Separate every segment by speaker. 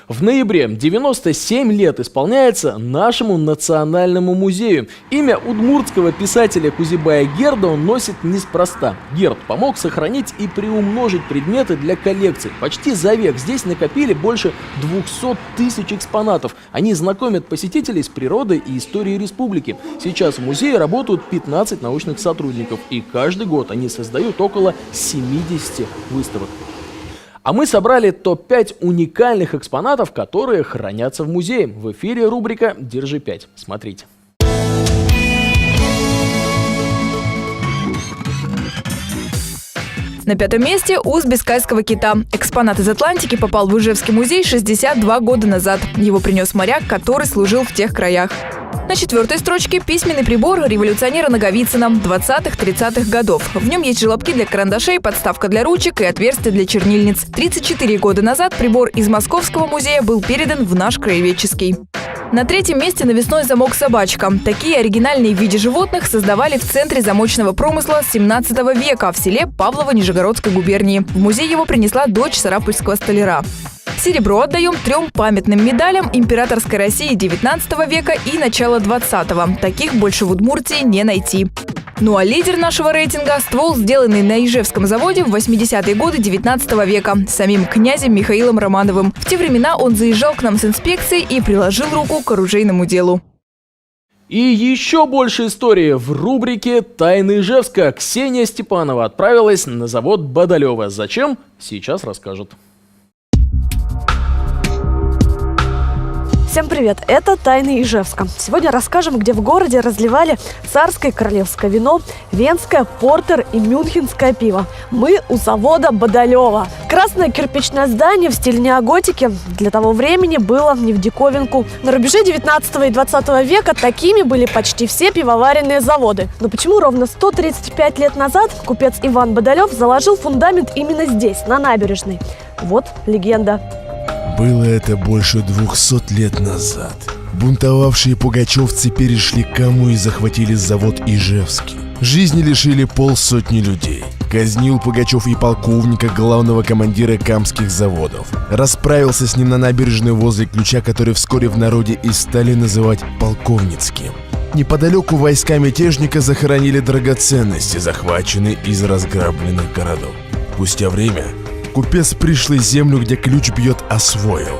Speaker 1: В ноябре 97 лет исполняется нашему национальному музею. Имя удмуртского писателя Кузибая Герда он носит неспроста. Герд помог сохранить и приумножить предметы для коллекций. Почти за век здесь накопили больше 200 тысяч экспонатов. Они знакомят посетителей с природой и историей республики. Сейчас в музее работают 15 научных сотрудников, и каждый год они создают около 70 выставок. А мы собрали топ-5 уникальных экспонатов, которые хранятся в музее. В эфире рубрика «Держи 5». Смотрите.
Speaker 2: На пятом месте уз бискайского кита. Экспонат из Атлантики попал в Ижевский музей 62 года назад. Его принес моряк, который служил в тех краях. На четвертой строчке письменный прибор революционера Наговицына 20-30-х годов. В нем есть желобки для карандашей, подставка для ручек и отверстия для чернильниц. 34 года назад прибор из Московского музея был передан в наш краеведческий. На третьем месте навесной замок «Собачка». Такие оригинальные в виде животных создавали в центре замочного промысла с 17 века в селе Павлово Нижегородской губернии. В музей его принесла дочь сарапульского столяра. Серебро отдаем 3 памятным медалям императорской России 19 века и начала 20-го. Таких больше в Удмуртии не найти. Ну а лидер нашего рейтинга – ствол, сделанный на Ижевском заводе в 80-е годы 19 века самим князем Михаилом Романовым. В те времена он заезжал к нам с инспекцией и приложил руку к оружейному делу.
Speaker 1: И еще больше истории в рубрике «Тайны Ижевска». Ксения Степанова отправилась на завод Бодолева. Зачем? Сейчас расскажет.
Speaker 3: Всем привет! Это «Тайны Ижевска». Сегодня расскажем, где в городе разливали царское и королевское вино, венское, портер и мюнхенское пиво. Мы у завода Бодолева. Красное кирпичное здание в стиле неоготики для того времени было не в диковинку. На рубеже 19 и 20 века такими были почти все пивоваренные заводы. Но почему ровно 135 лет назад купец Иван Бодолев заложил фундамент именно здесь, на набережной? Вот легенда.
Speaker 4: Было это больше 200 лет назад. Бунтовавшие пугачевцы перешли к Каму и захватили завод Ижевский. Жизни лишили 500 людей. Казнил Пугачев и полковника, главного командира камских заводов. Расправился с ним на набережной возле ключа, который вскоре в народе и стали называть Полковницким. Неподалеку войска мятежника захоронили драгоценности, захваченные из разграбленных городов. Спустя время купец пришлый землю, где ключ бьет, освоил.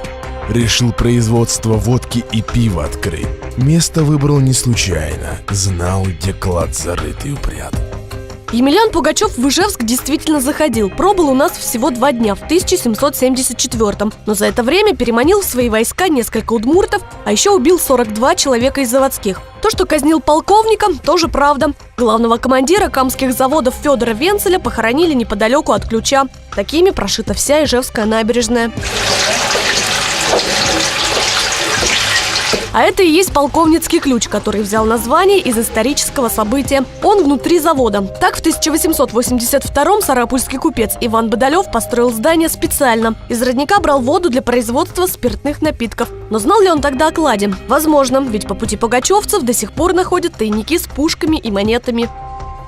Speaker 4: Решил производство водки и пива открыть. Место выбрал не случайно. Знал, где клад зарыт и упрятан.
Speaker 3: Емельян Пугачев в Ижевск действительно заходил. Пробыл у нас всего 2 дня, в 1774-м. Но за это время переманил в свои войска несколько удмуртов, а еще убил 42 человека из заводских. То, что казнил полковника, тоже правда. Главного командира камских заводов Федора Венцеля похоронили неподалеку от ключа. Такими прошита вся Ижевская набережная. А это и есть полковницкий ключ, который взял название из исторического события. Он внутри завода. Так, в 1882-м сарапульский купец Иван Бодолев построил здание специально. Из родника брал воду для производства спиртных напитков. Но знал ли он тогда о кладе? Возможно, ведь по пути пугачевцев до сих пор находят тайники с пушками и монетами.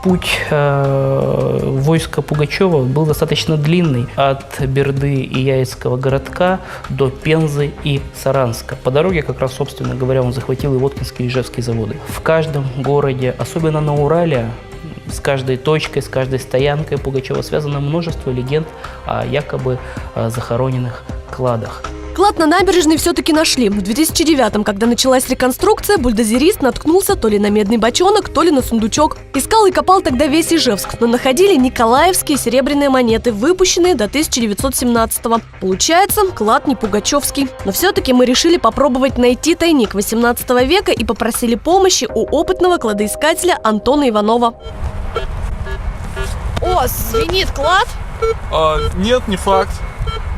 Speaker 5: Путь войска Пугачева был достаточно длинный, от Берды и Яицкого городка до Пензы и Саранска. По дороге, как раз, собственно говоря, он захватил и Воткинские, и Ижевские заводы. В каждом городе, особенно на Урале, с каждой точкой, с каждой стоянкой Пугачева связано множество легенд о якобы захороненных кладах.
Speaker 3: Клад на набережной все-таки нашли. В 2009-м, когда началась реконструкция, бульдозерист наткнулся то ли на медный бочонок, то ли на сундучок. Искал и копал тогда весь Ижевск, но находили николаевские серебряные монеты, выпущенные до 1917-го. Получается, клад не пугачевский. Но все-таки мы решили попробовать найти тайник 18 века и попросили помощи у опытного кладоискателя Антона Иванова. О, звенит клад?
Speaker 6: Нет, не факт.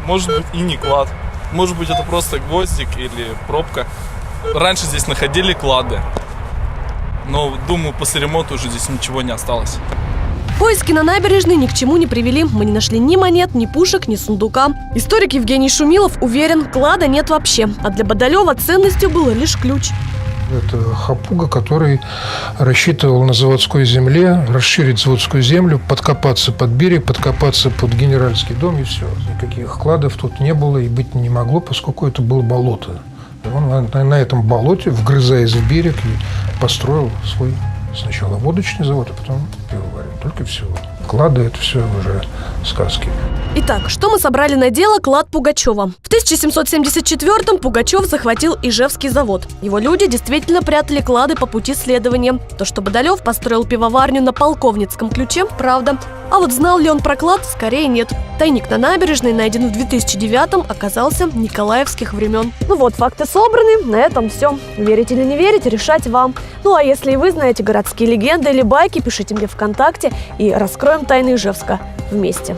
Speaker 6: Может быть, и не клад. Может быть, это просто гвоздик или пробка. Раньше здесь находили клады. Но, думаю, после ремонта уже здесь ничего не осталось.
Speaker 3: Поиски на набережной ни к чему не привели. Мы не нашли ни монет, ни пушек, ни сундука. Историк Евгений Шумилов уверен, клада нет вообще. А для Бодолева ценностью был лишь ключ.
Speaker 7: Это хапуга, который рассчитывал на заводской земле расширить заводскую землю, подкопаться под берег, подкопаться под генеральский дом и все. Никаких кладов тут не было и быть не могло, поскольку это было болото. И он на этом болоте, вгрызаясь в берег, и построил свой сначала водочный завод, а потом пивоварен. Только всего. Клады – это все уже сказки.
Speaker 3: Итак, что мы собрали на дело клад Пугачева? В 1774-м Пугачев захватил Ижевский завод. Его люди действительно прятали клады по пути следования. То, что Бодолев построил пивоварню на Полковницком ключе, правда. А вот знал ли он про клад, скорее нет. Тайник на набережной, найден в 2009-м, оказался николаевских времен. Ну вот, факты собраны, на этом все. Верите или не верите, решать вам. Ну а если и вы знаете городские легенды или байки, пишите мне ВКонтакте и раскроем тайны Ижевска вместе.